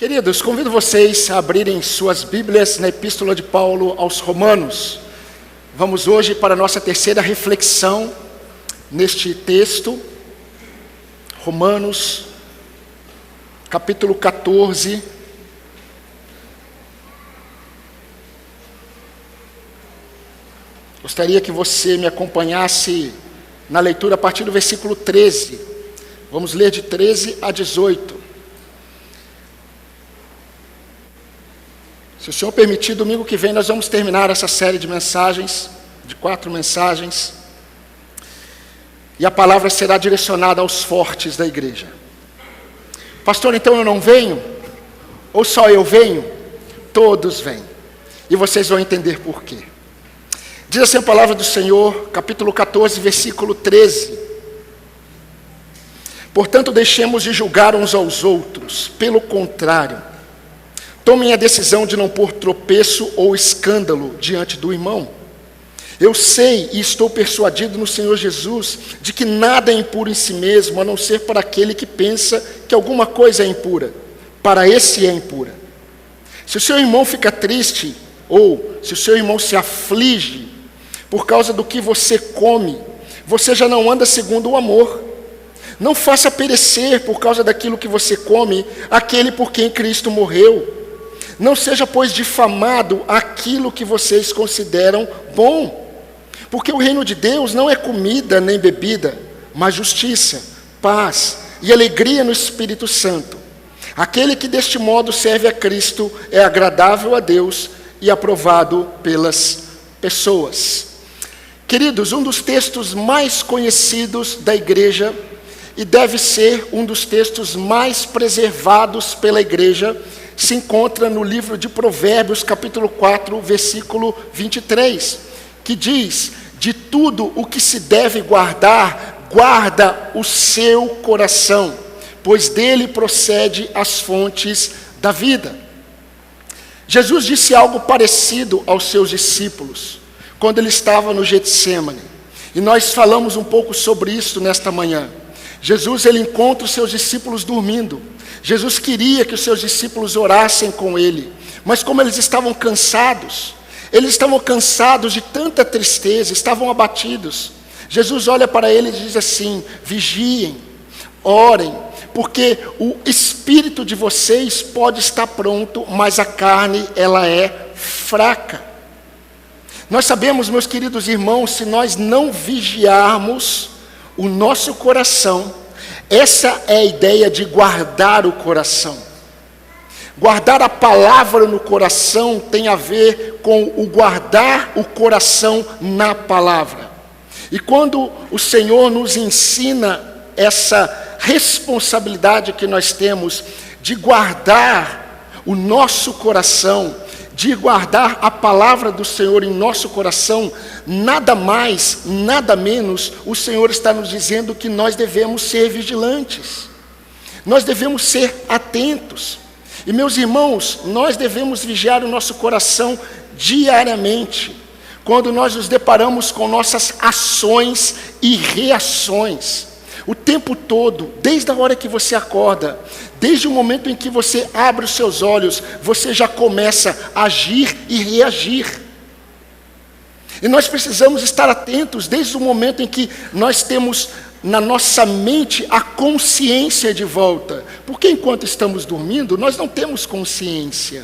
Queridos, convido vocês a abrirem suas Bíblias na Epístola de Paulo aos Romanos. Vamos hoje para a nossa terceira reflexão neste texto, Romanos, capítulo 14. Gostaria que você me acompanhasse na leitura a partir do versículo 13. Vamos ler de 13 a 18. Se o Senhor permitir, domingo que vem nós vamos terminar essa série de mensagens, de 4 mensagens. E a palavra será direcionada aos fortes da igreja. Pastor, então eu não venho? Ou só eu venho? Todos vêm. E vocês vão entender por quê. Diz assim a palavra do Senhor, capítulo 14, versículo 13. Portanto, deixemos de julgar uns aos outros. Pelo contrário, tomem a decisão de não pôr tropeço ou escândalo diante do irmão. Eu sei e estou persuadido no Senhor Jesus de que nada é impuro em si mesmo, a não ser para aquele que pensa que alguma coisa é impura. Para esse é impura. Se o seu irmão fica triste, ou se o seu irmão se aflige por causa do que você come, você já não anda segundo o amor. Não faça perecer por causa daquilo que você come aquele por quem Cristo morreu. Não seja, pois, difamado aquilo que vocês consideram bom, porque o reino de Deus não é comida nem bebida, mas justiça, paz e alegria no Espírito Santo. Aquele que deste modo serve a Cristo é agradável a Deus e aprovado pelas pessoas. Queridos, um dos textos mais conhecidos da igreja, e deve ser um dos textos mais preservados pela igreja, se encontra no livro de Provérbios, capítulo 4, versículo 23, que diz: de tudo o que se deve guardar, guarda o seu coração, pois dele procede as fontes da vida. Jesus disse algo parecido aos seus discípulos, quando ele estava no Getsêmani, e nós falamos um pouco sobre isso nesta manhã. Jesus, ele encontra os seus discípulos dormindo. Jesus queria que os seus discípulos orassem com ele, mas como eles estavam cansados de tanta tristeza, estavam abatidos. Jesus olha para eles e diz assim: vigiem, orem, porque o espírito de vocês pode estar pronto, mas a carne, ela é fraca. Nós sabemos, meus queridos irmãos, se nós não vigiarmos o nosso coração, essa é a ideia de guardar o coração. Guardar a palavra no coração tem a ver com o guardar o coração na palavra. E quando o Senhor nos ensina essa responsabilidade que nós temos de guardar o nosso coração, de guardar a palavra do Senhor em nosso coração, nada mais, nada menos, o Senhor está nos dizendo que nós devemos ser vigilantes, nós devemos ser atentos. E meus irmãos, nós devemos vigiar o nosso coração diariamente, quando nós nos deparamos com nossas ações e reações. O tempo todo, desde a hora que você acorda, desde o momento em que você abre os seus olhos, você já começa a agir e reagir. E nós precisamos estar atentos desde o momento em que nós temos na nossa mente a consciência de volta. Porque enquanto estamos dormindo, nós não temos consciência.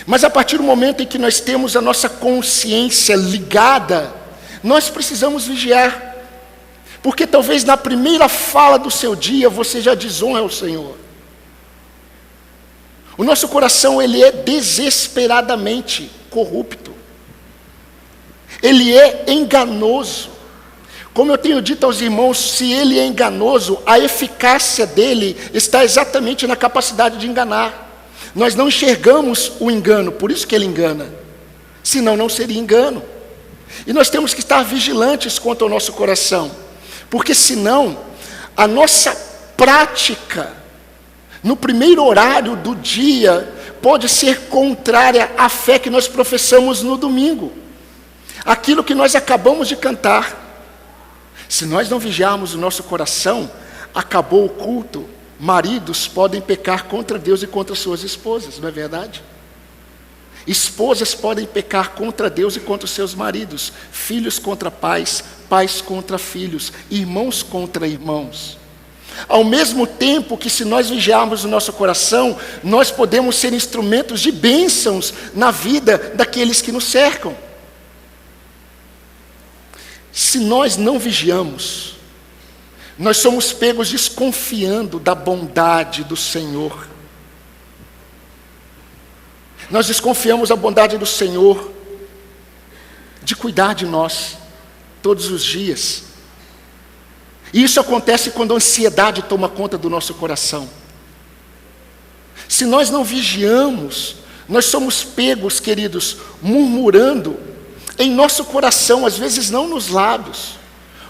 Mas a partir do momento em que nós temos a nossa consciência ligada, nós precisamos vigiar. Porque talvez na primeira fala do seu dia você já desonra o Senhor. O nosso coração, ele é desesperadamente corrupto. Ele é enganoso. Como eu tenho dito aos irmãos, se ele é enganoso, a eficácia dele está exatamente na capacidade de enganar. Nós não enxergamos o engano, por isso que ele engana. Senão não seria engano. E nós temos que estar vigilantes quanto ao nosso coração. Porque senão, a nossa prática, no primeiro horário do dia, pode ser contrária à fé que nós professamos no domingo. Aquilo que nós acabamos de cantar. Se nós não vigiarmos o nosso coração, acabou o culto, maridos podem pecar contra Deus e contra suas esposas, não é verdade? Esposas podem pecar contra Deus e contra os seus maridos, filhos contra pais, pais contra filhos, irmãos contra irmãos. Ao mesmo tempo que, se nós vigiarmos o nosso coração, nós podemos ser instrumentos de bênçãos na vida daqueles que nos cercam. Se nós não vigiamos, nós somos pegos desconfiando da bondade do Senhor. Nós desconfiamos da bondade do Senhor de cuidar de nós todos os dias. E isso acontece quando a ansiedade toma conta do nosso coração. Se nós não vigiamos, nós somos pegos, queridos, murmurando em nosso coração, às vezes não nos lábios,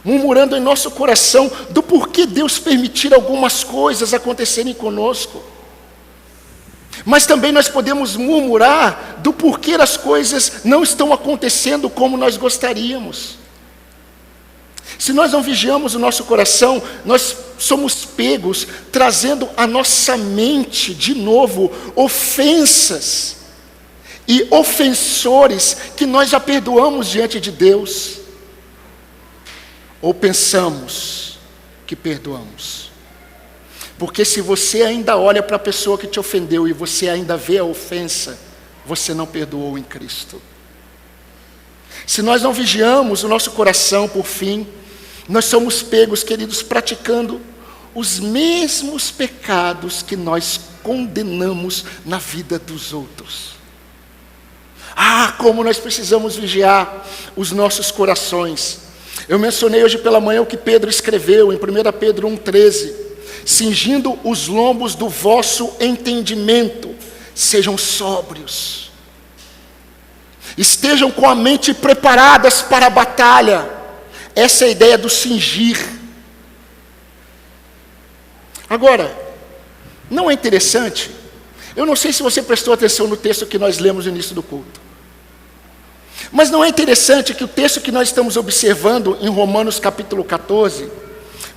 murmurando em nosso coração do porquê Deus permitir algumas coisas acontecerem conosco. Mas também nós podemos murmurar do porquê as coisas não estão acontecendo como nós gostaríamos. Se nós não vigiamos o nosso coração, nós somos pegos trazendo à nossa mente de novo ofensas e ofensores que nós já perdoamos diante de Deus. Ou pensamos que perdoamos. Porque se você ainda olha para a pessoa que te ofendeu e você ainda vê a ofensa, você não perdoou em Cristo. Se nós não vigiamos o nosso coração, por fim, nós somos pegos, queridos, praticando os mesmos pecados que nós condenamos na vida dos outros. Como nós precisamos vigiar os nossos corações. Eu mencionei hoje pela manhã o que Pedro escreveu em 1 Pedro 1,13. Cingindo os lombos do vosso entendimento, sejam sóbrios, estejam com a mente preparadas para a batalha. Essa é a ideia do cingir. Agora, não é interessante? Eu não sei se você prestou atenção no texto que nós lemos no início do culto, mas não é interessante que o texto que nós estamos observando em Romanos capítulo 14,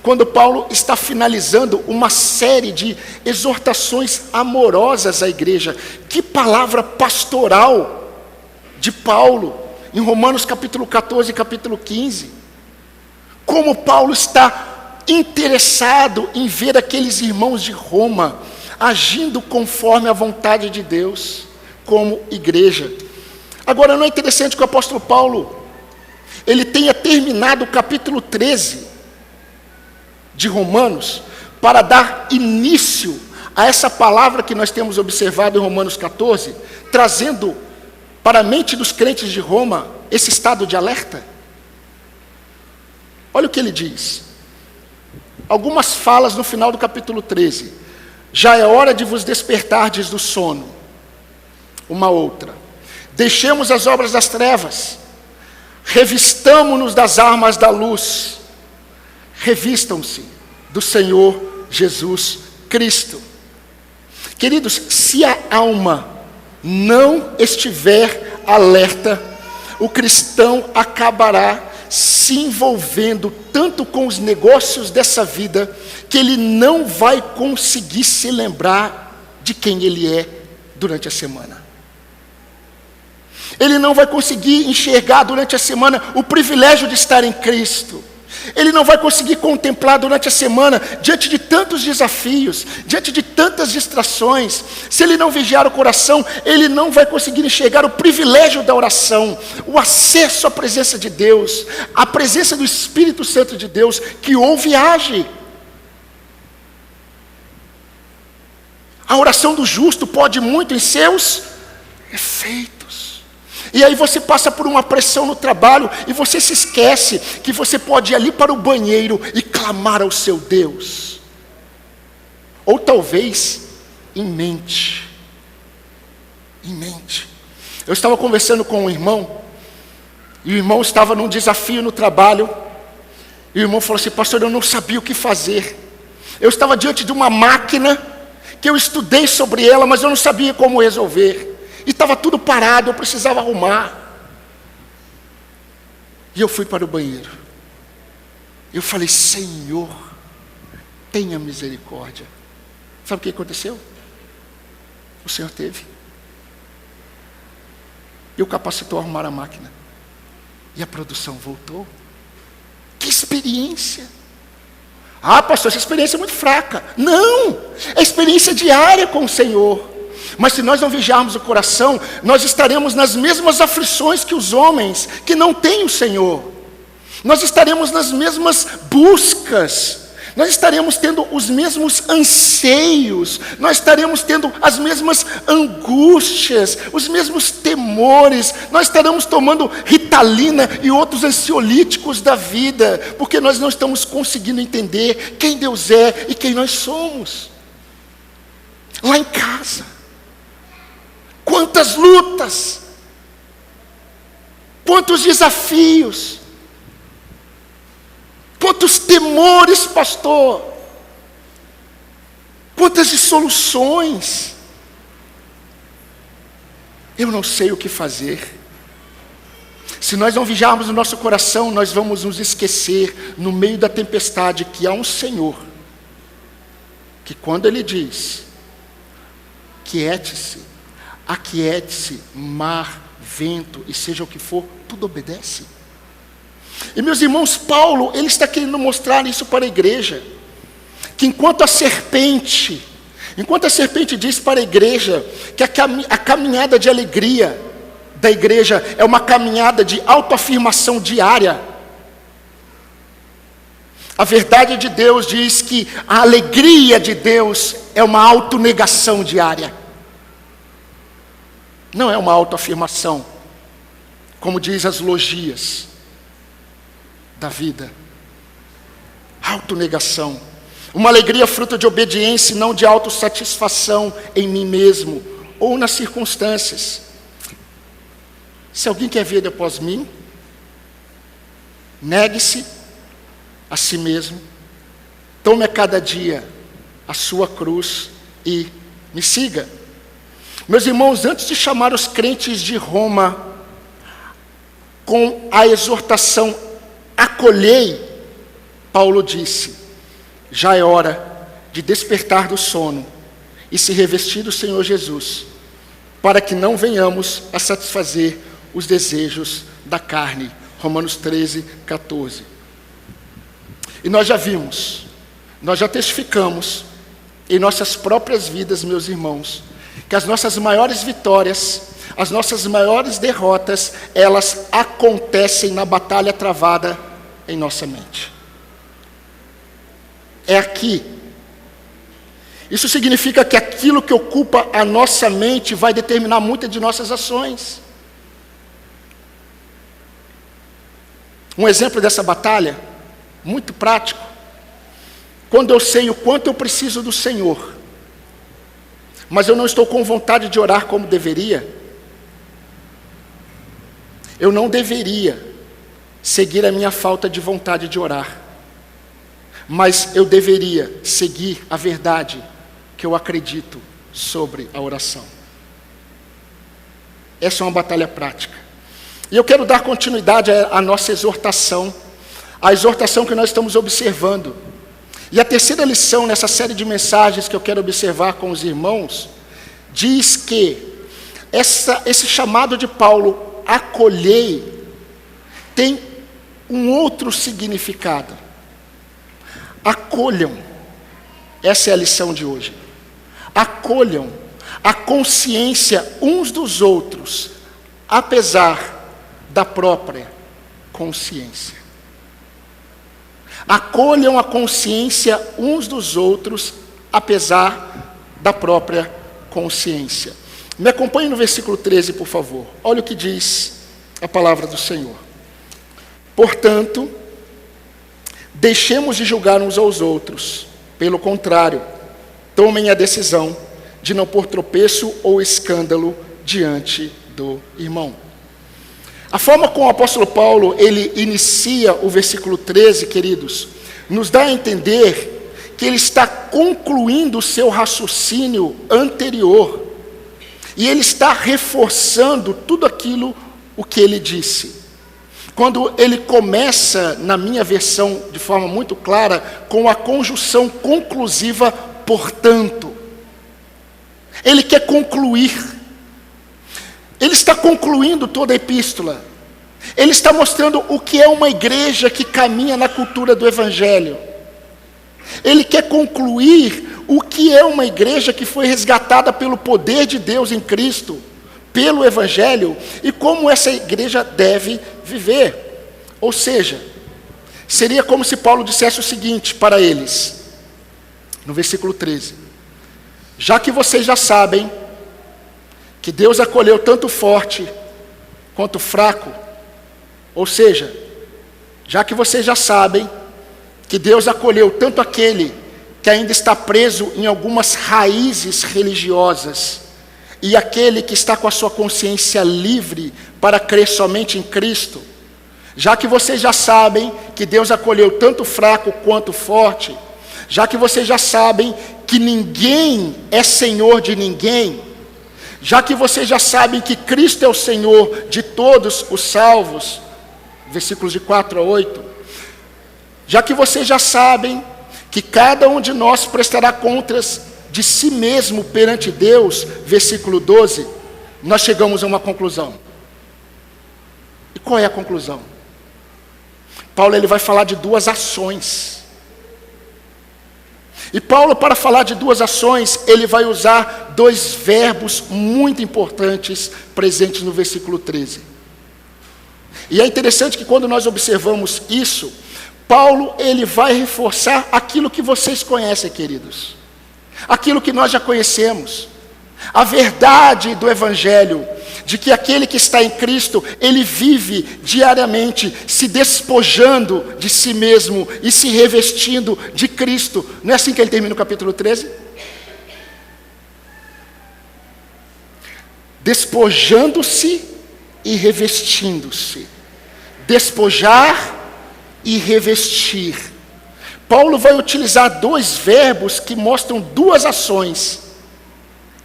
quando Paulo está finalizando uma série de exortações amorosas à igreja, que palavra pastoral de Paulo, em Romanos capítulo 14 e capítulo 15, como Paulo está interessado em ver aqueles irmãos de Roma agindo conforme a vontade de Deus, como igreja. Agora, não é interessante que o apóstolo Paulo, ele tenha terminado o capítulo 13, de Romanos, para dar início a essa palavra que nós temos observado em Romanos 14, trazendo para a mente dos crentes de Roma esse estado de alerta? Olha o que ele diz. Algumas falas no final do capítulo 13. Já é hora de vos despertardes do sono. Uma outra. Deixemos as obras das trevas. Revistamo-nos das armas da luz. Revistam-se do Senhor Jesus Cristo. Queridos, se a alma não estiver alerta, o cristão acabará se envolvendo tanto com os negócios dessa vida, que ele não vai conseguir se lembrar de quem ele é durante a semana. Ele não vai conseguir enxergar durante a semana o privilégio de estar em Cristo. Ele não vai conseguir contemplar durante a semana, diante de tantos desafios, diante de tantas distrações. Se ele não vigiar o coração, ele não vai conseguir enxergar o privilégio da oração, o acesso à presença de Deus, a presença do Espírito Santo de Deus, que ouve e age. A oração do justo pode muito em seus efeitos. E aí você passa por uma pressão no trabalho e você se esquece que você pode ir ali para o banheiro e clamar ao seu Deus. Ou talvez em mente. Eu estava conversando com um irmão, e o irmão estava num desafio no trabalho, e o irmão falou assim: pastor, eu não sabia o que fazer. Eu estava diante de uma máquina que eu estudei sobre ela, mas eu não sabia como resolver. E estava tudo parado, eu precisava arrumar. E eu fui para o banheiro. Eu falei: Senhor, tenha misericórdia. Sabe o que aconteceu? O Senhor teve. E o capacitou a arrumar a máquina. E a produção voltou. Que experiência! Ah, pastor, essa experiência é muito fraca. Não! É experiência diária com o Senhor. Mas se nós não vigiarmos o coração, nós estaremos nas mesmas aflições que os homens que não têm o Senhor. Nós estaremos nas mesmas buscas. Nós estaremos tendo os mesmos anseios, nós estaremos tendo as mesmas angústias, os mesmos temores, nós estaremos tomando Ritalina e outros ansiolíticos da vida, porque nós não estamos conseguindo entender quem Deus é e quem nós somos. Lá em casa, quantas lutas, quantos desafios, quantos temores, pastor, quantas dissoluções. Eu não sei o que fazer. Se nós não vigiarmos o nosso coração, nós vamos nos esquecer, no meio da tempestade, que há um Senhor, que quando Ele diz, quiete-se, aquiete-se, mar, vento, e seja o que for, tudo obedece. E meus irmãos, Paulo, ele está querendo mostrar isso para a igreja, que enquanto a serpente diz para a igreja, que a caminhada de alegria da igreja é uma caminhada de autoafirmação diária, a verdade de Deus diz que a alegria de Deus é uma autonegação diária, não é uma autoafirmação, como diz as logias da vida. Autonegação. Uma alegria fruto de obediência e não de autossatisfação em mim mesmo ou nas circunstâncias. Se alguém quer vir após mim, negue-se a si mesmo, tome a cada dia a sua cruz e me siga. Meus irmãos, antes de chamar os crentes de Roma com a exortação acolhei, Paulo disse, já é hora de despertar do sono e se revestir do Senhor Jesus, para que não venhamos a satisfazer os desejos da carne. Romanos 13, 14. E nós já vimos, nós já testificamos em nossas próprias vidas, meus irmãos, que as nossas maiores vitórias, as nossas maiores derrotas, elas acontecem na batalha travada em nossa mente. É aqui. Isso significa que aquilo que ocupa a nossa mente vai determinar muitas de nossas ações. Um exemplo dessa batalha, muito prático, quando eu sei o quanto eu preciso do Senhor, mas eu não estou com vontade de orar como deveria, eu não deveria seguir a minha falta de vontade de orar, mas eu deveria seguir a verdade que eu acredito sobre a oração. Essa é uma batalha prática. E eu quero dar continuidade à nossa exortação, a exortação que nós estamos observando. E a terceira lição nessa série de mensagens que eu quero observar com os irmãos, diz que esse chamado de Paulo, acolhei, tem um outro significado. Acolham, essa é a lição de hoje. Acolham a consciência uns dos outros, apesar da própria consciência. Acolham a consciência uns dos outros, apesar da própria consciência. Me acompanhe no versículo 13, por favor. Olha o que diz a palavra do Senhor. Portanto, deixemos de julgar uns aos outros. Pelo contrário, tomem a decisão de não pôr tropeço ou escândalo diante do irmão. A forma como o apóstolo Paulo, ele inicia o versículo 13, queridos, nos dá a entender que ele está concluindo o seu raciocínio anterior. E ele está reforçando tudo aquilo o que ele disse. Quando ele começa, na minha versão, de forma muito clara, com a conjunção conclusiva, portanto. Ele quer concluir. Ele está concluindo toda a epístola. Ele está mostrando o que é uma igreja que caminha na cultura do Evangelho. Ele quer concluir o que é uma igreja que foi resgatada pelo poder de Deus em Cristo, pelo Evangelho, e como essa igreja deve viver. Ou seja, seria como se Paulo dissesse o seguinte para eles, no versículo 13: já que vocês já sabem que Deus acolheu tanto o forte quanto o fraco, ou seja, já que vocês já sabem que Deus acolheu tanto aquele que ainda está preso em algumas raízes religiosas, e aquele que está com a sua consciência livre para crer somente em Cristo, já que vocês já sabem que Deus acolheu tanto o fraco quanto o forte, já que vocês já sabem que ninguém é senhor de ninguém, já que vocês já sabem que Cristo é o Senhor de todos os salvos, versículos de 4 a 8, já que vocês já sabem que cada um de nós prestará contas de si mesmo perante Deus, versículo 12, nós chegamos a uma conclusão. E qual é a conclusão? Paulo ele vai falar de duas ações. E Paulo, para falar de duas ações, ele vai usar dois verbos muito importantes presentes no versículo 13. E é interessante que quando nós observamos isso, Paulo ele vai reforçar aquilo que vocês conhecem, queridos. Aquilo que nós já conhecemos. A verdade do Evangelho, de que aquele que está em Cristo, ele vive diariamente se despojando de si mesmo e se revestindo de Cristo. Não é assim que ele termina o capítulo 13? Despojando-se e revestindo-se. Despojar e revestir. Paulo vai utilizar dois verbos que mostram duas ações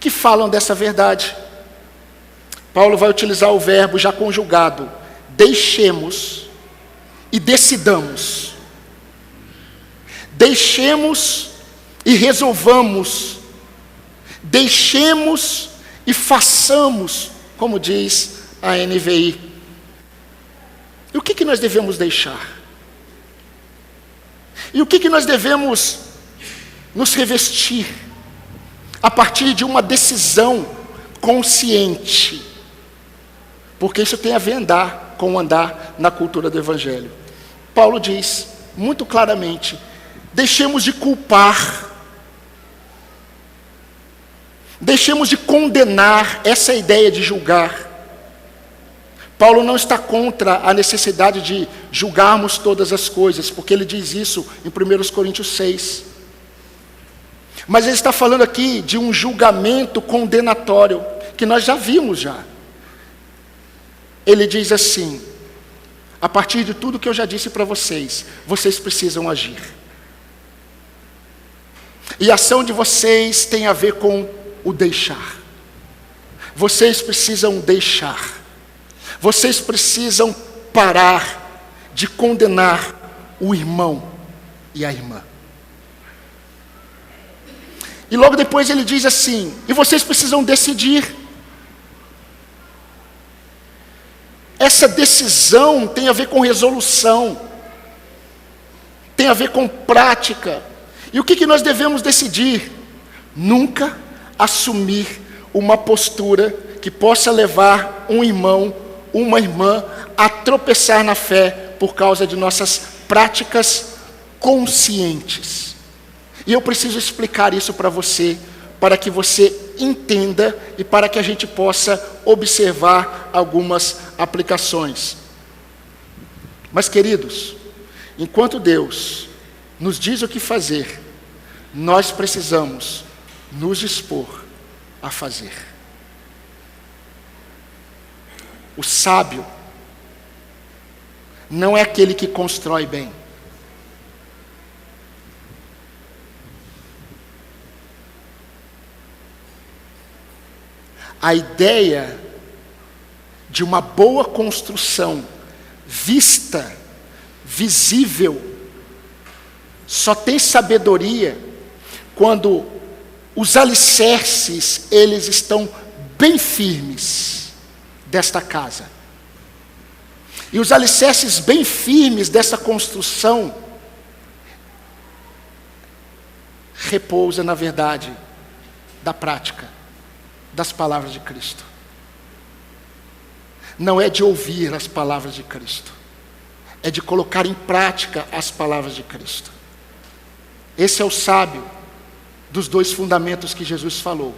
que falam dessa verdade. Paulo vai utilizar o verbo já conjugado, deixemos e decidamos. Deixemos e resolvamos. Deixemos e façamos, como diz a NVI. E o que nós devemos deixar? E o que nós devemos nos revestir? A partir de uma decisão consciente. Porque isso tem a ver com andar na cultura do Evangelho. Paulo diz muito claramente: deixemos de culpar. Deixemos de condenar, essa ideia de julgar. Paulo não está contra a necessidade de julgarmos todas as coisas, porque ele diz isso em 1 Coríntios 6. Mas ele está falando aqui de um julgamento condenatório, que nós já vimos já. Ele diz assim: a partir de tudo que eu já disse para vocês, vocês precisam agir. E a ação de vocês tem a ver com o deixar. Vocês precisam deixar. Vocês precisam parar de condenar o irmão e a irmã. E logo depois ele diz assim: e vocês precisam decidir. Essa decisão tem a ver com resolução, tem a ver com prática. E o que nós devemos decidir? Nunca assumir uma postura que possa levar um irmão, uma irmã a tropeçar na fé por causa de nossas práticas conscientes. E eu preciso explicar isso para você, para que você entenda e para que a gente possa observar algumas aplicações. Mas, queridos, enquanto Deus nos diz o que fazer, nós precisamos nos dispor a fazer. O sábio não é aquele que constrói bem. A ideia de uma boa construção vista, visível, só tem sabedoria quando os alicerces, eles estão bem firmes desta casa. E os alicerces bem firmes dessa construção repousa, na verdade, da prática das palavras de Cristo. Não é de ouvir as palavras de Cristo, é de colocar em prática as palavras de Cristo. Esse é o sábio dos dois fundamentos que Jesus falou.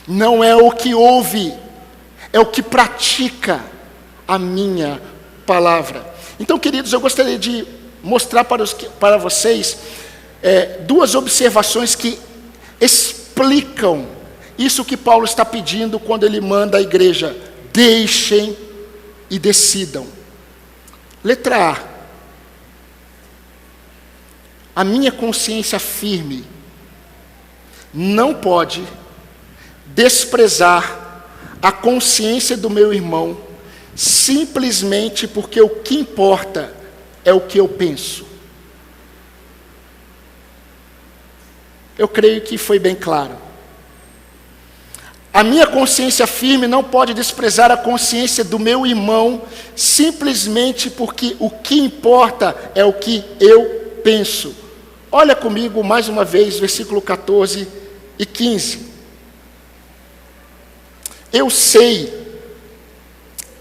Não é o que ouve, é o que pratica a minha palavra. Então, queridos, eu gostaria de mostrar para vocês duas observações que explicam isso que Paulo está pedindo quando ele manda a igreja: deixem e decidam. Letra A minha consciência firme não pode desprezar a consciência do meu irmão simplesmente porque o que importa é o que eu penso. Eu creio que foi bem claro. A minha consciência firme não pode desprezar a consciência do meu irmão simplesmente porque o que importa é o que eu penso. Olha comigo mais uma vez, versículo 14 e 15. Eu sei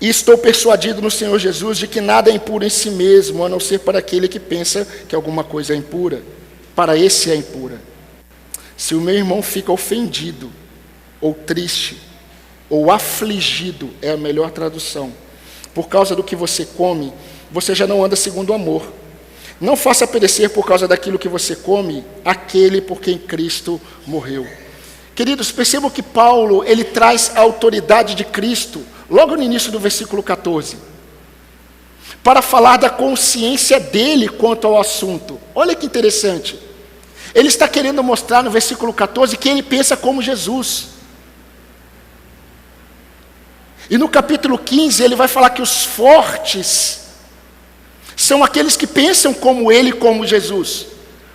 e estou persuadido no Senhor Jesus de que nada é impuro em si mesmo, a não ser para aquele que pensa que alguma coisa é impura. Para esse é impura. Se o meu irmão fica ofendido, ou triste, ou afligido, é a melhor tradução, por causa do que você come, você já não anda segundo o amor. Não faça perecer por causa daquilo que você come, aquele por quem Cristo morreu. Queridos, percebam que Paulo, ele traz a autoridade de Cristo, logo no início do versículo 14, para falar da consciência dele quanto ao assunto. Olha que interessante. Ele está querendo mostrar no versículo 14 que ele pensa como Jesus. E no capítulo 15 ele vai falar que os fortes são aqueles que pensam como ele, como Jesus.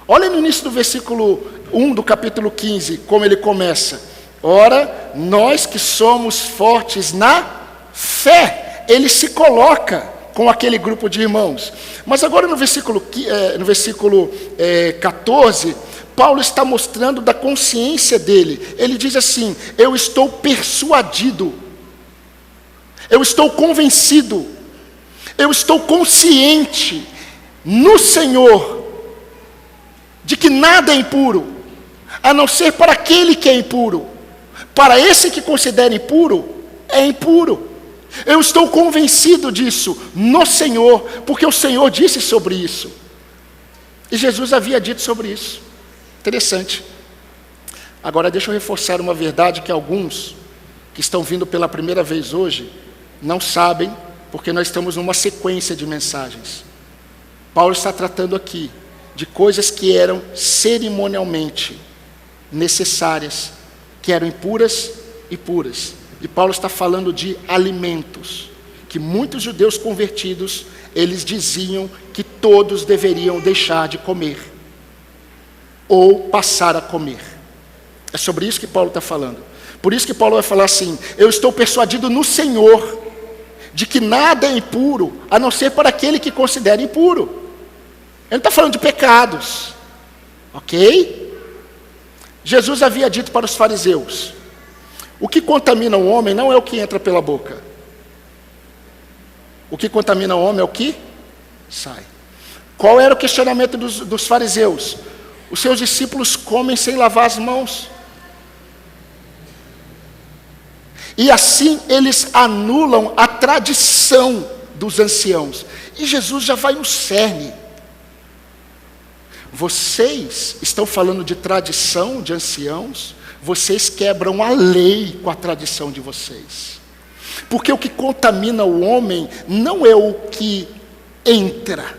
Olha no início do versículo 1 do capítulo 15, como ele começa. Ora, nós que somos fortes na fé. Ele se coloca com aquele grupo de irmãos. Mas agora no versículo 14, Paulo está mostrando da consciência dele. Ele diz assim: eu estou persuadido, eu estou convencido, eu estou consciente no Senhor de que nada é impuro, a não ser para aquele que é impuro. Para esse que considera impuro, é impuro. Eu estou convencido disso no Senhor, porque o Senhor disse sobre isso. E Jesus havia dito sobre isso. Interessante. Agora deixa eu reforçar uma verdade que alguns que estão vindo pela primeira vez hoje não sabem, porque nós estamos numa sequência de mensagens. Paulo está tratando aqui de coisas que eram cerimonialmente necessárias, que eram impuras e puras. E Paulo está falando de alimentos, que muitos judeus convertidos, eles diziam que todos deveriam deixar de comer, ou passar a comer. É sobre isso que Paulo está falando. Por isso que Paulo vai falar assim: eu estou persuadido no Senhor, de que nada é impuro, a não ser para aquele que considera impuro. Ele não está falando de pecados, ok? Jesus havia dito para os fariseus: o que contamina o homem não é o que entra pela boca. O que contamina o homem é o que sai. Qual era o questionamento dos fariseus? Os seus discípulos comem sem lavar as mãos. E assim eles anulam a tradição dos anciãos. E Jesus já vai no cerne. Vocês estão falando de tradição de anciãos, vocês quebram a lei com a tradição de vocês. Porque o que contamina o homem não é o que entra,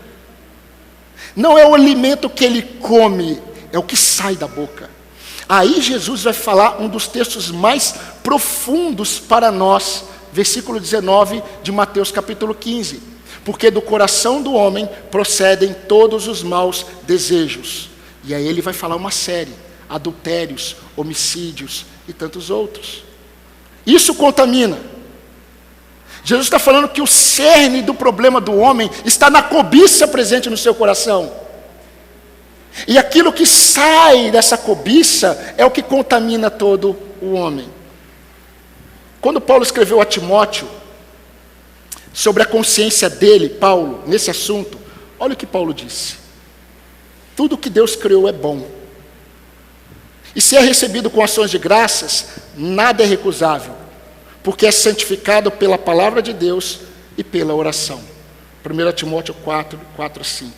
não é o alimento que ele come, é o que sai da boca. Aí Jesus vai falar um dos textos mais profundos para nós, versículo 19 de Mateus capítulo 15. Porque do coração do homem procedem todos os maus desejos. E aí ele vai falar uma série. adultérios, homicídios e tantos outros. Isso contamina. Jesus está falando que o cerne do problema do homem está na cobiça presente no seu coração. E aquilo que sai dessa cobiça é o que contamina todo o homem. Quando Paulo escreveu a Timóteo sobre a consciência dele, Paulo, nesse assunto, olha o que Paulo disse: tudo que Deus criou é bom, e se é recebido com ações de graças, nada é recusável, porque é santificado pela palavra de Deus e pela oração. 1 Timóteo 4, 4 a 5.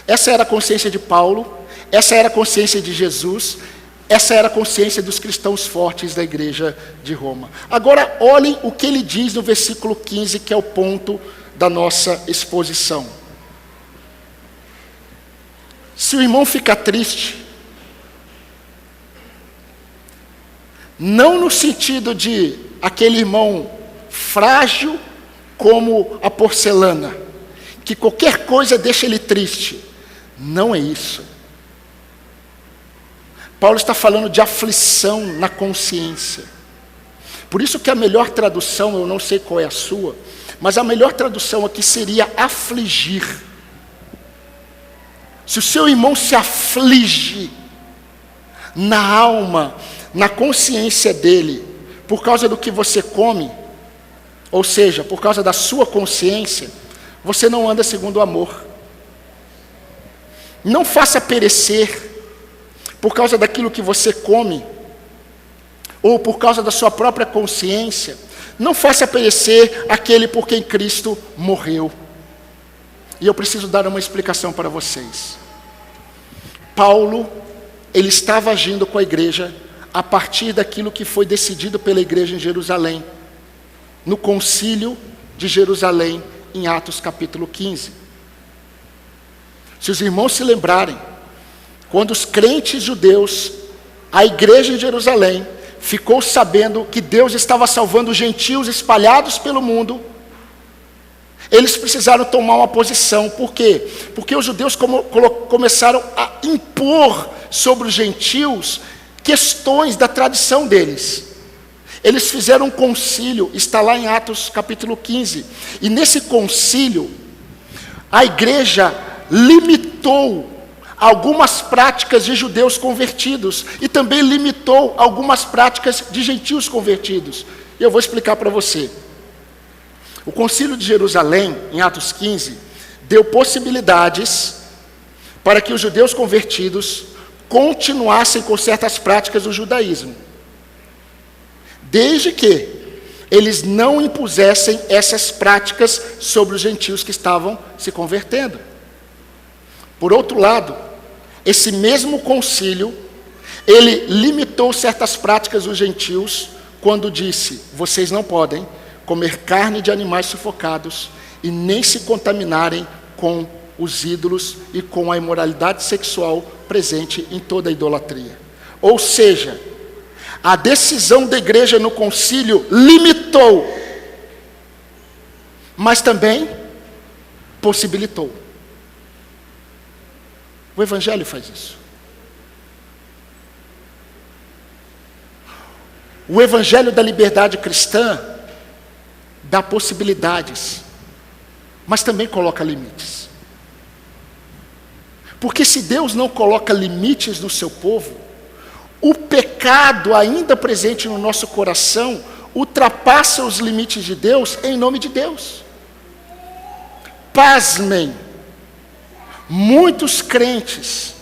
Essa era a consciência de Paulo, essa era a consciência de Jesus, essa era a consciência dos cristãos fortes da igreja de Roma. Agora olhem o que ele diz no versículo 15, que é o ponto da nossa exposição. Se o irmão ficar triste, não no sentido de aquele irmão frágil como a porcelana, que qualquer coisa deixa ele triste. Não é isso. Paulo está falando de aflição na consciência. Por isso que a melhor tradução, eu não sei qual é a sua, mas a melhor tradução aqui seria afligir. Se o seu irmão se aflige na alma, na consciência dele, por causa do que você come, ou seja, por causa da sua consciência, você não anda segundo o amor. Não faça perecer, por causa daquilo que você come, ou por causa da sua própria consciência, não faça perecer aquele por quem Cristo morreu. E eu preciso dar uma explicação para vocês. Paulo, ele estava agindo com a igreja a partir daquilo que foi decidido pela igreja em Jerusalém, no concílio de Jerusalém, em Atos capítulo 15. Se os irmãos se lembrarem, quando os crentes judeus, a igreja em Jerusalém, ficou sabendo que Deus estava salvando os gentios espalhados pelo mundo, eles precisaram tomar uma posição. Por quê? Porque os judeus começaram a impor sobre os gentios questões da tradição deles. Eles fizeram um concílio, está lá em Atos capítulo 15, e nesse concílio, a igreja limitou algumas práticas de judeus convertidos, e também limitou algumas práticas de gentios convertidos. E eu vou explicar para você. O concílio de Jerusalém, em Atos 15, deu possibilidades para que os judeus convertidos continuassem com certas práticas do judaísmo, desde que eles não impusessem essas práticas sobre os gentios que estavam se convertendo. Por outro lado, esse mesmo concílio, ele limitou certas práticas dos gentios, quando disse: vocês não podem comer carne de animais sufocados e nem se contaminarem com os ídolos e com a imoralidade sexual presente em toda a idolatria. Ou seja, a decisão da igreja no concílio limitou, mas também possibilitou. O Evangelho faz isso. O Evangelho da liberdade cristã dá possibilidades, mas também coloca limites. Porque se Deus não coloca limites no seu povo, o pecado ainda presente no nosso coração ultrapassa os limites de Deus em nome de Deus. Pasmem, muitos crentes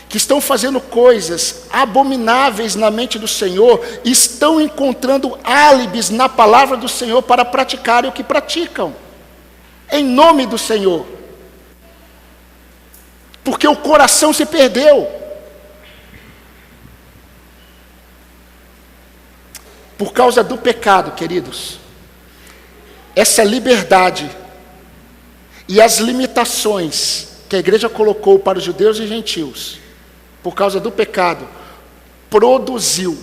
que estão fazendo coisas abomináveis na mente do Senhor, estão encontrando álibis na palavra do Senhor para praticarem o que praticam, em nome do Senhor, porque o coração se perdeu. Por causa do pecado, queridos, essa liberdade e as limitações que a igreja colocou para os judeus e gentios, por causa do pecado, produziu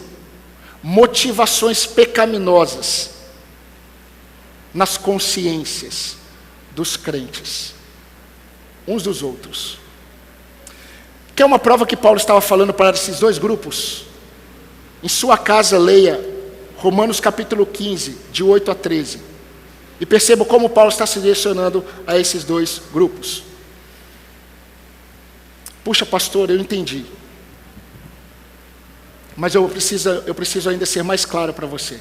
motivações pecaminosas nas consciências dos crentes, uns dos outros. Quer uma prova que Paulo estava falando para esses dois grupos? Em sua casa, leia Romanos capítulo 15, de 8 a 13. E perceba como Paulo está se direcionando a esses dois grupos. Puxa, pastor, eu entendi. Mas eu preciso ainda ser mais claro para você.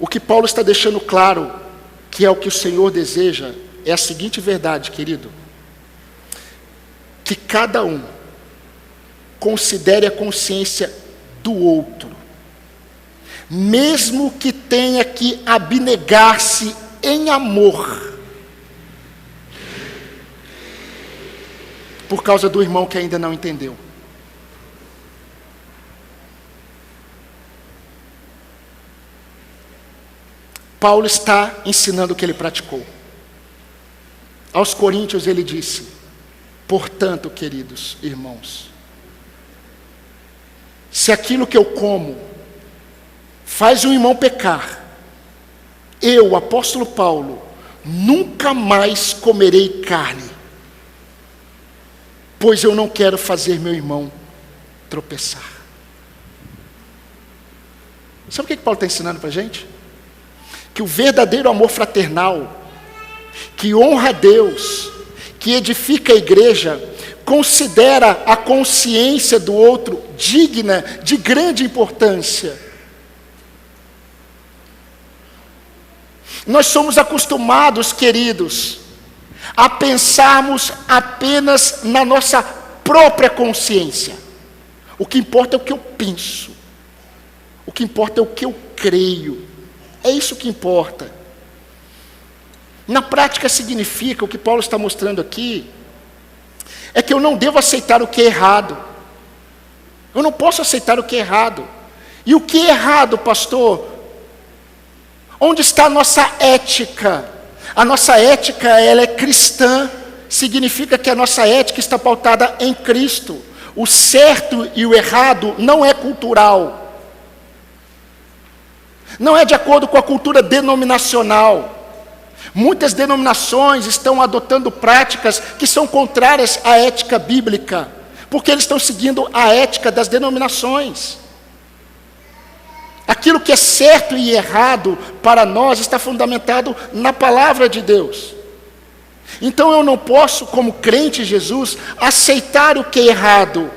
O que Paulo está deixando claro, que é o que o Senhor deseja, é a seguinte verdade, querido. Que cada um considere a consciência do outro, mesmo que tenha que abnegar-se em amor, por causa do irmão que ainda não entendeu. Paulo está ensinando o que ele praticou. Aos Coríntios ele disse: portanto, queridos irmãos, se aquilo que eu como faz um irmão pecar, eu, apóstolo Paulo, nunca mais comerei carne, pois eu não quero fazer meu irmão tropeçar. Sabe o que Paulo está ensinando para a gente? Que o verdadeiro amor fraternal, que honra a Deus, que edifica a igreja, considera a consciência do outro digna de grande importância. Nós somos acostumados, queridos, a pensarmos apenas na nossa própria consciência. O que importa é o que eu penso. O que importa é o que eu creio. É isso que importa. Na prática significa, o que Paulo está mostrando aqui, é que eu não devo aceitar o que é errado. Eu não posso aceitar o que é errado. E o que é errado, pastor? Onde está a nossa ética? A nossa ética, ela é cristã. Significa que a nossa ética está pautada em Cristo. O certo e o errado não é cultural. Não é de acordo com a cultura denominacional. Muitas denominações estão adotando práticas que são contrárias à ética bíblica, porque eles estão seguindo a ética das denominações. Aquilo que é certo e errado para nós está fundamentado na palavra de Deus. Então eu não posso, como crente em Jesus, aceitar o que é errado,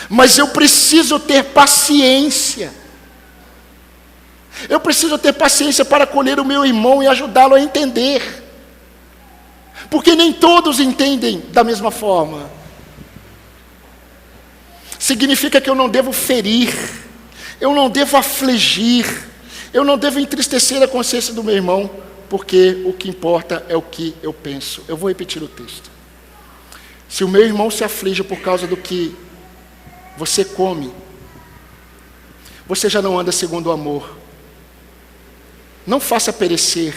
mas eu preciso ter paciência. Eu preciso ter paciência para acolher o meu irmão e ajudá-lo a entender. Porque nem todos entendem da mesma forma. Significa que eu não devo ferir, eu não devo afligir, eu não devo entristecer a consciência do meu irmão, porque o que importa é o que eu penso. Eu vou repetir o texto. Se o meu irmão se aflige por causa do que você come, você já não anda segundo o amor. Não faça perecer,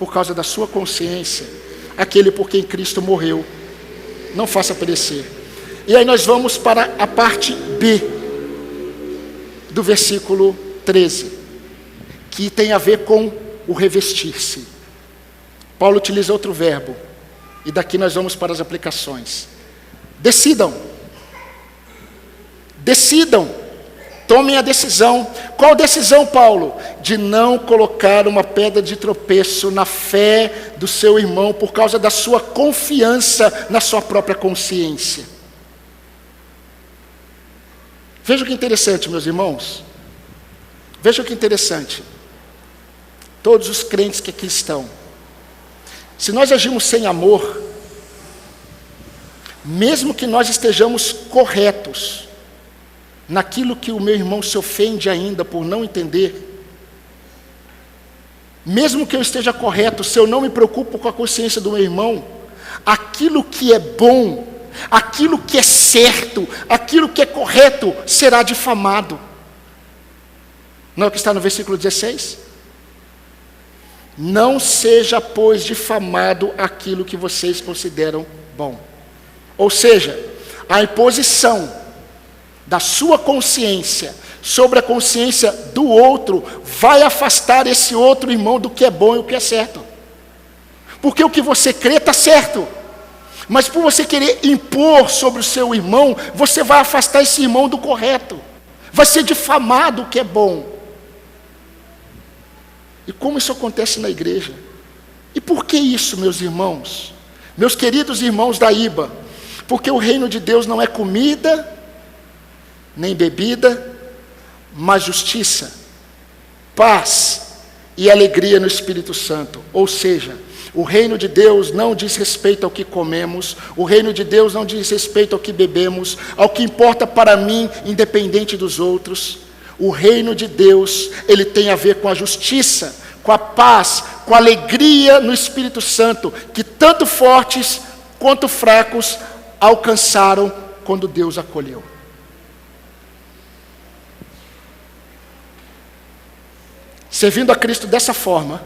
por causa da sua consciência, aquele por quem Cristo morreu. Não faça perecer. E aí nós vamos para a parte B, do versículo 13, que tem a ver com o revestir-se. Paulo utiliza outro verbo, e daqui nós vamos para as aplicações. Decidam. Decidam. Tomem a decisão. Qual decisão, Paulo? De não colocar uma pedra de tropeço na fé do seu irmão por causa da sua confiança na sua própria consciência. Veja que interessante, meus irmãos. Veja que interessante. Todos os crentes que aqui estão. Se nós agimos sem amor, mesmo que nós estejamos corretos naquilo que o meu irmão se ofende ainda por não entender, mesmo que eu esteja correto, se eu não me preocupo com a consciência do meu irmão, aquilo que é bom, aquilo que é certo, aquilo que é correto, será difamado. Não é o que está no versículo 16? Não seja, pois, difamado aquilo que vocês consideram bom. Ou seja, a imposição da sua consciência sobre a consciência do outro vai afastar esse outro irmão do que é bom e o que é certo. Porque o que você crê está certo. Mas por você querer impor sobre o seu irmão, você vai afastar esse irmão do correto. Vai ser difamado o que é bom. E como isso acontece na igreja? E por que isso, meus irmãos? Meus queridos irmãos da IBA? Porque o reino de Deus não é comida, nem bebida, mas justiça, paz e alegria no Espírito Santo. Ou seja, o reino de Deus não diz respeito ao que comemos, o reino de Deus não diz respeito ao que bebemos, ao que importa para mim, independente dos outros. O reino de Deus, ele tem a ver com a justiça, com a paz, com a alegria no Espírito Santo, que tanto fortes quanto fracos alcançaram quando Deus acolheu. Servindo a Cristo dessa forma,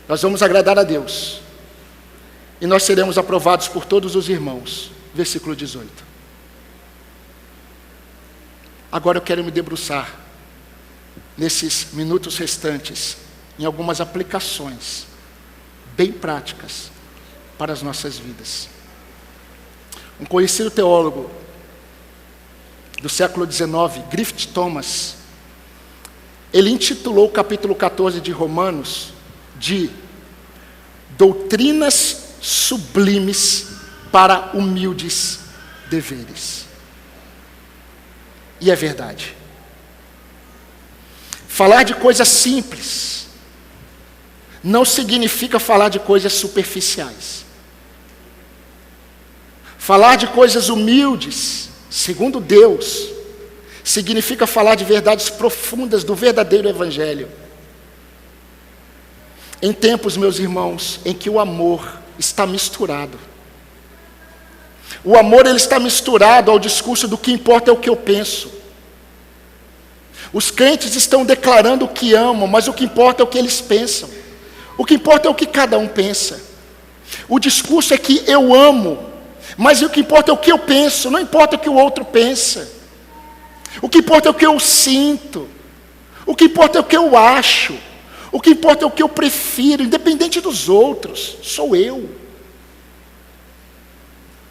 nós vamos agradar a Deus, e nós seremos aprovados por todos os irmãos. Versículo 18. Agora eu quero me debruçar, nesses minutos restantes, em algumas aplicações, bem práticas, para as nossas vidas. Um conhecido teólogo, do século XIX, Griffith Thomas, ele intitulou o capítulo 14 de Romanos, de doutrinas sublimes para humildes deveres. E é verdade. Falar de coisas simples não significa falar de coisas superficiais. Falar de coisas humildes, segundo Deus, significa falar de verdades profundas do verdadeiro Evangelho. Em tempos, meus irmãos, em que o amor está misturado. O amor, ele está misturado ao discurso do que importa é o que eu penso. Os crentes estão declarando o que amam, mas o que importa é o que eles pensam. O que importa é o que cada um pensa. O discurso é que eu amo, mas o que importa é o que eu penso, não importa o que o outro pensa. O que importa é o que eu sinto. O que importa é o que eu acho. O que importa é o que eu prefiro, independente dos outros, sou eu.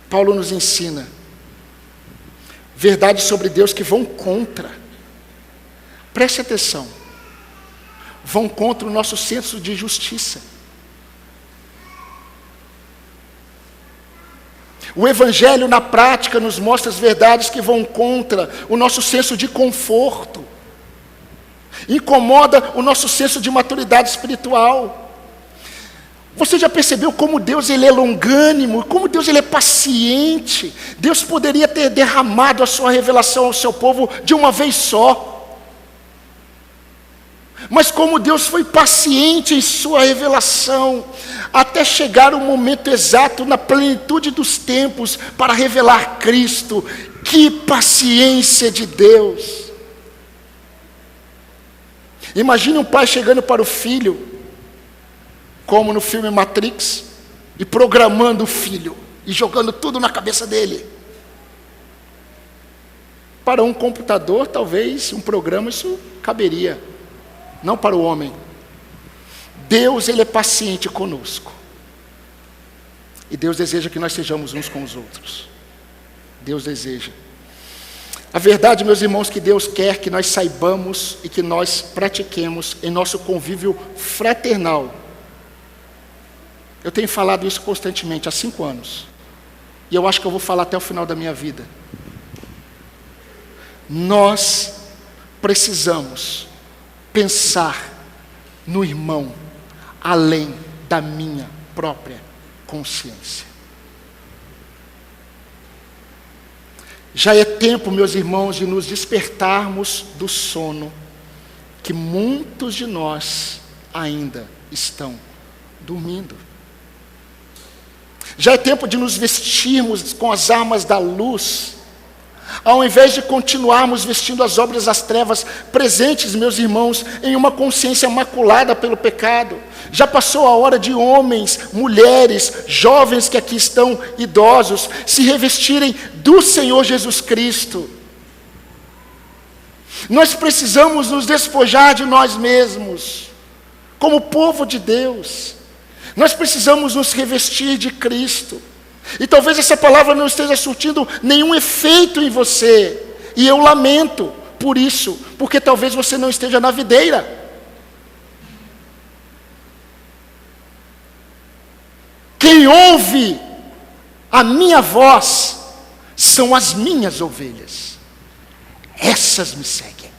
Paulo nos ensina verdades sobre Deus que vão contra. Preste atenção. Vão contra o nosso senso de justiça. O Evangelho na prática nos mostra as verdades que vão contra o nosso senso de conforto. Incomoda o nosso senso de maturidade espiritual. Você já percebeu como Deus ele é longânimo, como Deus ele é paciente? Deus poderia ter derramado a sua revelação ao seu povo de uma vez só. Mas como Deus foi paciente em sua revelação, até chegar o momento exato, na plenitude dos tempos, para revelar Cristo. Que paciência de Deus! Imagine um pai chegando para o filho, como no filme Matrix, e programando o filho, e jogando tudo na cabeça dele. Para um computador, talvez, um programa, isso caberia. Não para o homem. Deus, ele é paciente conosco. E Deus deseja que nós sejamos uns com os outros. Deus deseja. A verdade, meus irmãos, que Deus quer que nós saibamos e que nós pratiquemos em nosso convívio fraternal. Eu tenho falado isso constantemente há 5 anos. E eu acho que eu vou falar até o final da minha vida. Nós precisamos pensar no irmão além da minha própria consciência. Já é tempo, meus irmãos, de nos despertarmos do sono que muitos de nós ainda estão dormindo. Já é tempo de nos vestirmos com as armas da luz, ao invés de continuarmos vestindo as obras das trevas, presentes, meus irmãos, em uma consciência maculada pelo pecado. Já passou a hora de homens, mulheres, jovens que aqui estão, idosos, se revestirem do Senhor Jesus Cristo. Nós precisamos nos despojar de nós mesmos, como povo de Deus. Nós precisamos nos revestir de Cristo. E talvez essa palavra não esteja surtindo nenhum efeito em você. E eu lamento por isso, porque talvez você não esteja na videira. Quem ouve a minha voz são as minhas ovelhas. Essas me seguem.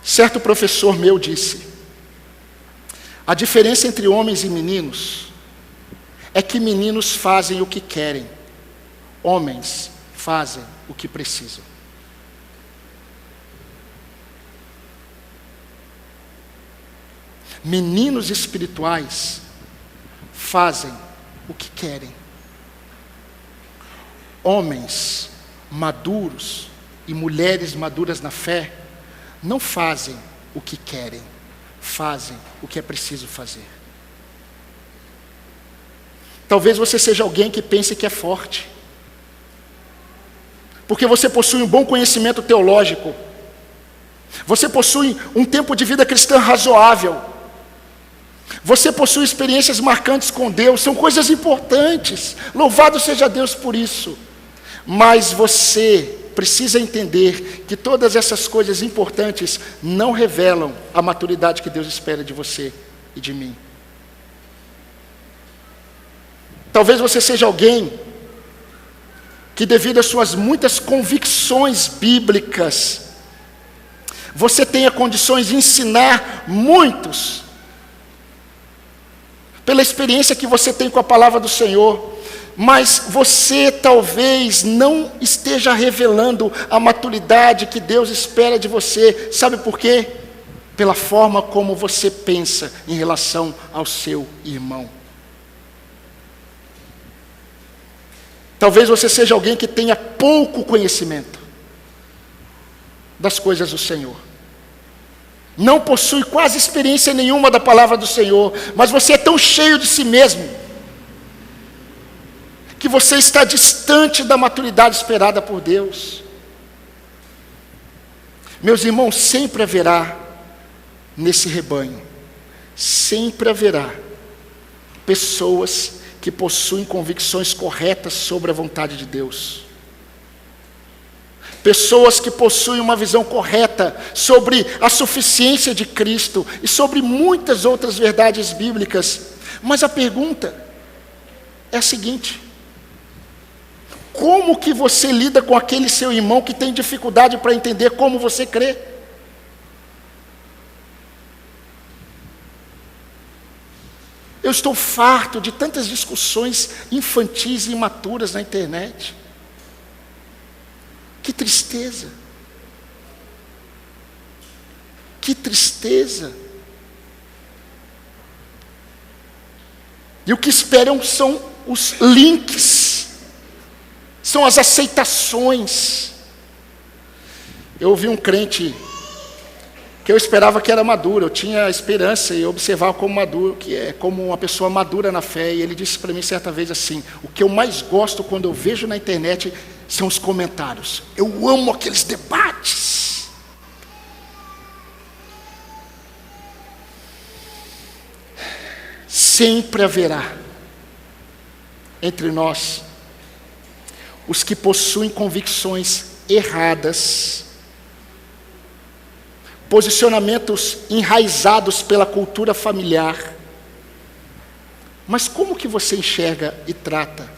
Certo professor meu disse: a diferença entre homens e meninos é que meninos fazem o que querem, homens fazem o que precisam. Meninos espirituais fazem o que querem. Homens maduros e mulheres maduras na fé não fazem o que querem, fazem o que é preciso fazer. Talvez você seja alguém que pense que é forte, porque você possui um bom conhecimento teológico, você possui um tempo de vida cristã razoável, você possui experiências marcantes com Deus, são coisas importantes, louvado seja Deus por isso. Mas você precisa entender que todas essas coisas importantes não revelam a maturidade que Deus espera de você e de mim. Talvez você seja alguém que, devido às suas muitas convicções bíblicas, você tenha condições de ensinar muitos, pela experiência que você tem com a palavra do Senhor, mas você talvez não esteja revelando a maturidade que Deus espera de você. Sabe por quê? Pela forma como você pensa em relação ao seu irmão. Talvez você seja alguém que tenha pouco conhecimento das coisas do Senhor. Não possui quase experiência nenhuma da palavra do Senhor, mas você é tão cheio de si mesmo, que você está distante da maturidade esperada por Deus. Meus irmãos, sempre haverá nesse rebanho, sempre haverá pessoas que possuem convicções corretas sobre a vontade de Deus. Pessoas que possuem uma visão correta sobre a suficiência de Cristo e sobre muitas outras verdades bíblicas. Mas a pergunta é a seguinte: como que você lida com aquele seu irmão que tem dificuldade para entender como você crê? Eu estou farto de tantas discussões infantis e imaturas na internet. Que tristeza. Que tristeza. E o que esperam são os links, são as aceitações. Eu ouvi um crente que eu esperava que era maduro, eu tinha esperança e eu observava como maduro, que é como uma pessoa madura na fé, e ele disse para mim certa vez assim: o que eu mais gosto quando eu vejo na internet são os comentários. Eu amo aqueles debates. Sempre haverá entre nós os que possuem convicções erradas, posicionamentos enraizados pela cultura familiar. Mas como que você enxerga e trata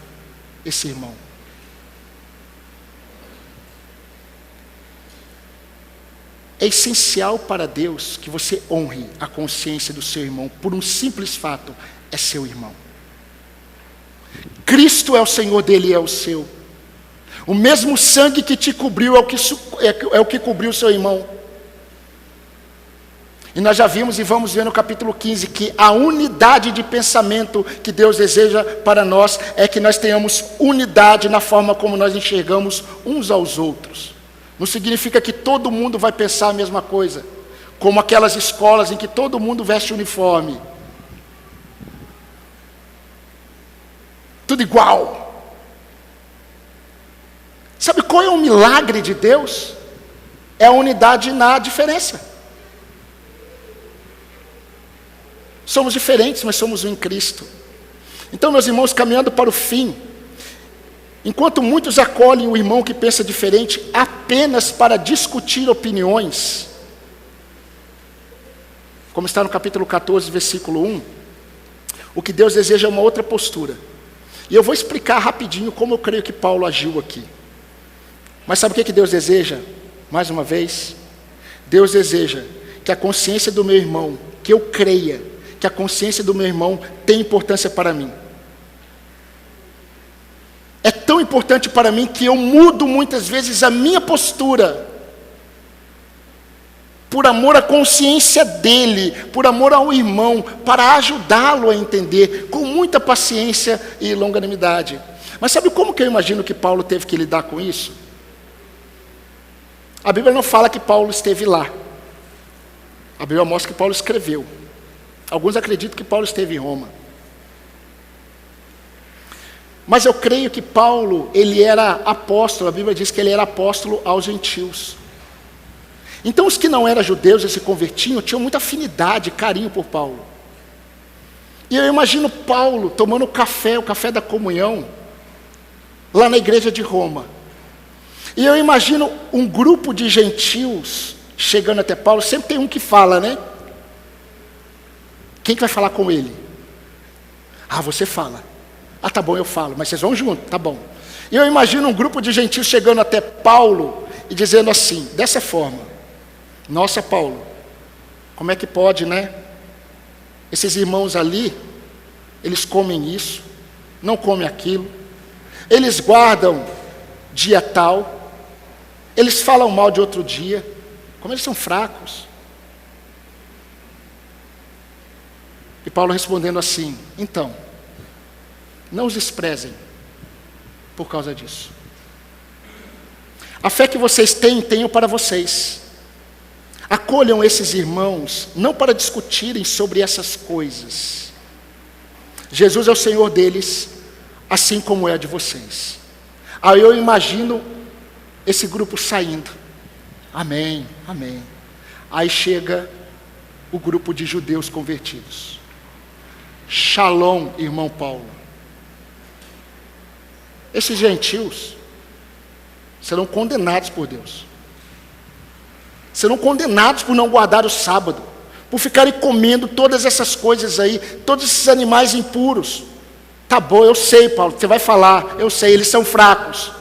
esse irmão? É essencial para Deus que você honre a consciência do seu irmão, por um simples fato: é seu irmão. Cristo é o Senhor dele e é o seu. O mesmo sangue que te cobriu é o que cobriu o seu irmão. E nós já vimos e vamos ver no capítulo 15 que a unidade de pensamento que Deus deseja para nós é que nós tenhamos unidade na forma como nós enxergamos uns aos outros. Não significa que todo mundo vai pensar a mesma coisa, como aquelas escolas em que todo mundo veste uniforme. Tudo igual. Sabe qual é o milagre de Deus? É a unidade na diferença. Somos diferentes, mas somos um em Cristo. Então, meus irmãos, caminhando para o fim, enquanto muitos acolhem o irmão que pensa diferente apenas para discutir opiniões, como está no capítulo 14, versículo 1, o que Deus deseja é uma outra postura. E eu vou explicar rapidinho como eu creio que Paulo agiu aqui. Mas sabe o que Deus deseja? Mais uma vez, Deus deseja que a consciência do meu irmão, que eu creia que a consciência do meu irmão tem importância para mim. É tão importante para mim que eu mudo muitas vezes a minha postura, por amor à consciência dele, por amor ao irmão, para ajudá-lo a entender, com muita paciência e longanimidade. Mas sabe como que eu imagino que Paulo teve que lidar com isso? A Bíblia não fala que Paulo esteve lá. A Bíblia mostra que Paulo escreveu. Alguns acreditam que Paulo esteve em Roma. Mas eu creio que Paulo, ele era apóstolo, a Bíblia diz que ele era apóstolo aos gentios. Então os que não eram judeus e se convertiam, tinham muita afinidade, carinho por Paulo. E eu imagino Paulo tomando café, o café da comunhão, lá na igreja de Roma. E eu imagino um grupo de gentios chegando até Paulo, sempre tem um que fala, né? Quem que vai falar com ele? Ah, você fala. Ah, tá bom, eu falo, mas vocês vão junto, tá bom. E eu imagino um grupo de gentios chegando até Paulo e dizendo assim, dessa forma: nossa, Paulo, como é que pode, né? Esses irmãos ali, eles comem isso, não comem aquilo, eles guardam dia tal, eles falam mal de outro dia, como eles são fracos. E Paulo respondendo assim: então, não os desprezem por causa disso. A fé que vocês têm, tenham para vocês. Acolham esses irmãos, não para discutirem sobre essas coisas. Jesus é o Senhor deles, assim como é de vocês. Aí eu imagino esse grupo saindo. Amém, amém. Aí chega o grupo de judeus convertidos. Shalom, irmão Paulo. Esses gentios serão condenados por Deus. Serão condenados por não guardar o sábado, por ficarem comendo todas essas coisas aí, todos esses animais impuros. Tá bom, eu sei, Paulo, você vai falar, eu sei, eles são fracos.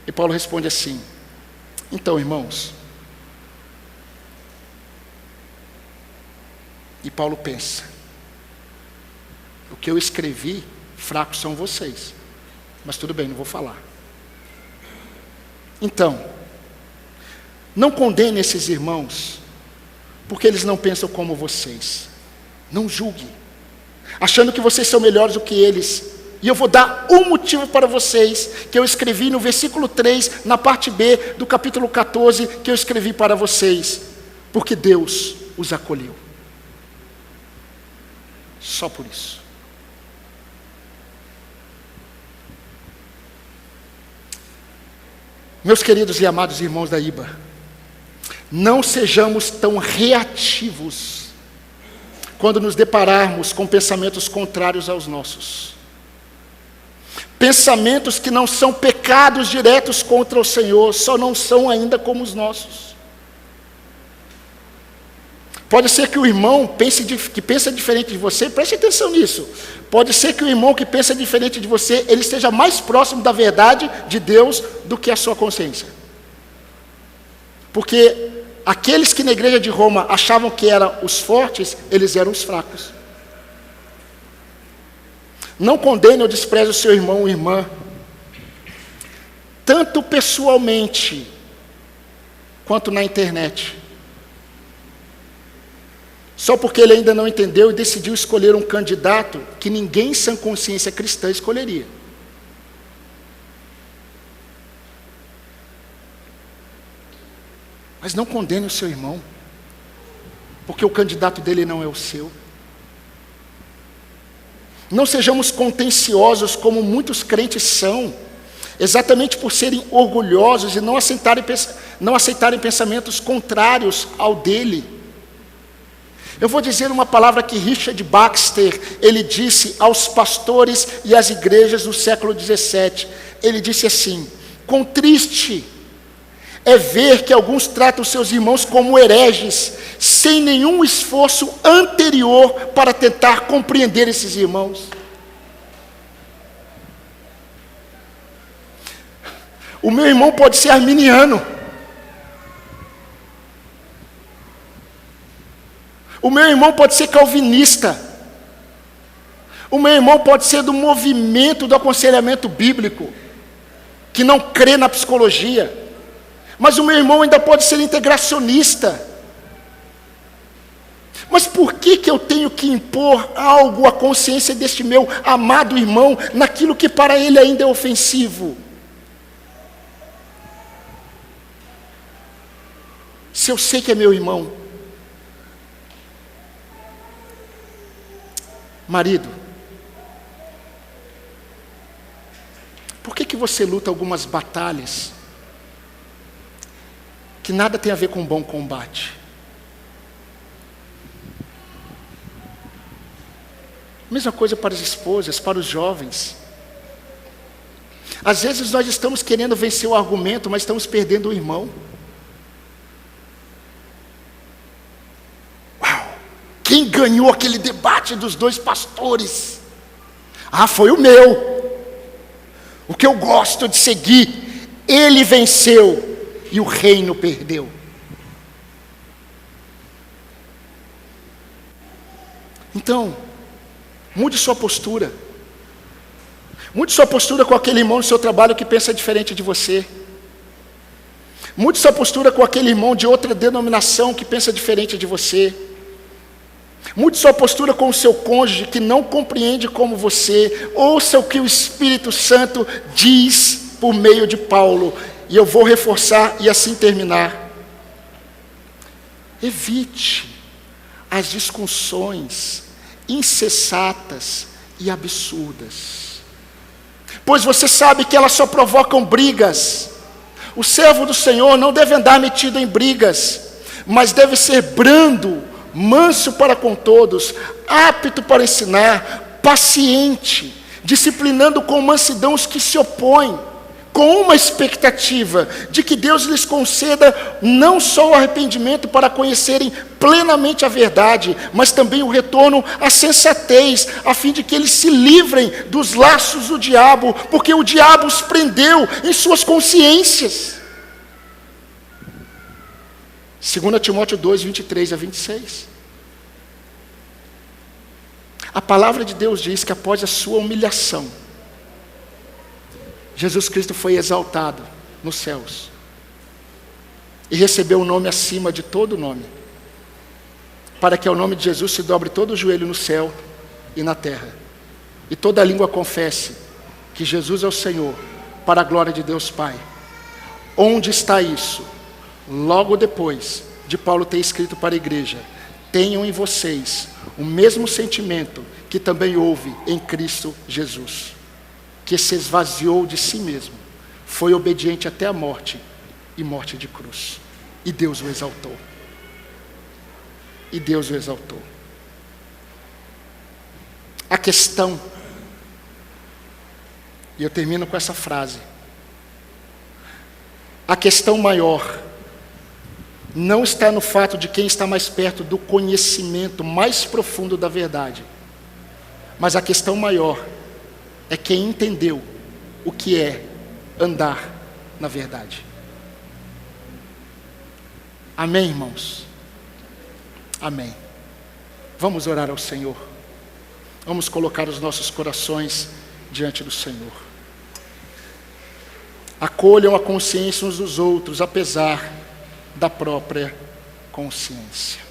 E Paulo responde assim: então, irmãos. E Paulo pensa: o que eu escrevi, fracos são vocês. Mas tudo bem, não vou falar. Então, não condene esses irmãos, porque eles não pensam como vocês. Não julgue, achando que vocês são melhores do que eles. E eu vou dar um motivo para vocês, que eu escrevi no versículo 3, na parte B do capítulo 14, que eu escrevi para vocês. Porque Deus os acolheu. Só por isso. Meus queridos e amados irmãos da IBA, não sejamos tão reativos quando nos depararmos com pensamentos contrários aos nossos. Pensamentos que não são pecados diretos contra o Senhor, só não são ainda como os nossos. Pode ser que o irmão que pensa diferente de você, preste atenção nisso. Pode ser que o irmão que pensa diferente de você, ele esteja mais próximo da verdade de Deus do que a sua consciência. Porque aqueles que na igreja de Roma achavam que eram os fortes, eles eram os fracos. Não condene ou despreze o seu irmão ou irmã, tanto pessoalmente, quanto na internet. Só porque ele ainda não entendeu e decidiu escolher um candidato que ninguém em sã consciência cristã escolheria. Mas não condene o seu irmão, porque o candidato dele não é o seu. Não sejamos contenciosos como muitos crentes são, exatamente por serem orgulhosos e não aceitarem pensamentos contrários ao dele. Eu vou dizer uma palavra que Richard Baxter, ele disse aos pastores e às igrejas do século 17. Ele disse assim: quão triste é ver que alguns tratam seus irmãos como hereges, sem nenhum esforço anterior para tentar compreender esses irmãos. O meu irmão pode ser arminiano. O meu irmão pode ser calvinista. O meu irmão pode ser do movimento do aconselhamento bíblico, que não crê na psicologia. Mas o meu irmão ainda pode ser integracionista. Mas por que eu tenho que impor algo à consciência deste meu amado irmão, naquilo que para ele ainda é ofensivo? Se eu sei que é meu irmão. Marido, por que você luta algumas batalhas que nada tem a ver com bom combate? Mesma coisa para as esposas, para os jovens. Às vezes nós estamos querendo vencer o argumento, mas estamos perdendo o irmão. Quem ganhou aquele debate dos dois pastores? Ah, foi o meu. O que eu gosto de seguir. Ele venceu e o reino perdeu. Então, mude sua postura. Mude sua postura com aquele irmão do seu trabalho que pensa diferente de você. Mude sua postura com aquele irmão de outra denominação que pensa diferente de você. Mude sua postura com o seu cônjuge que não compreende como você. Ouça o que o Espírito Santo diz por meio de Paulo. E eu vou reforçar e assim terminar. Evite as discussões insensatas e absurdas, pois você sabe que elas só provocam brigas. O servo do Senhor não deve andar metido em brigas, mas deve ser brando, manso para com todos, apto para ensinar, paciente, disciplinando com mansidão os que se opõem, com uma expectativa de que Deus lhes conceda não só o arrependimento para conhecerem plenamente a verdade, mas também o retorno à sensatez, a fim de que eles se livrem dos laços do diabo, porque o diabo os prendeu em suas consciências. 2 Timóteo 2, 23 a 26. A palavra de Deus diz que após a sua humilhação, Jesus Cristo foi exaltado nos céus e recebeu o nome acima de todo nome, para que ao nome de Jesus se dobre todo o joelho no céu e na terra, e toda língua confesse que Jesus é o Senhor, para a glória de Deus Pai. Onde está isso? Logo depois de Paulo ter escrito para a igreja: tenham em vocês o mesmo sentimento que também houve em Cristo Jesus, que se esvaziou de si mesmo, foi obediente até a morte, e morte de cruz. E Deus o exaltou. E Deus o exaltou. A questão, e eu termino com essa frase: a questão maior não está no fato de quem está mais perto do conhecimento mais profundo da verdade, mas a questão maior é quem entendeu o que é andar na verdade. Amém, irmãos? Amém. Vamos orar ao Senhor. Vamos colocar os nossos corações diante do Senhor. Acolham a consciência uns dos outros, apesar da própria consciência.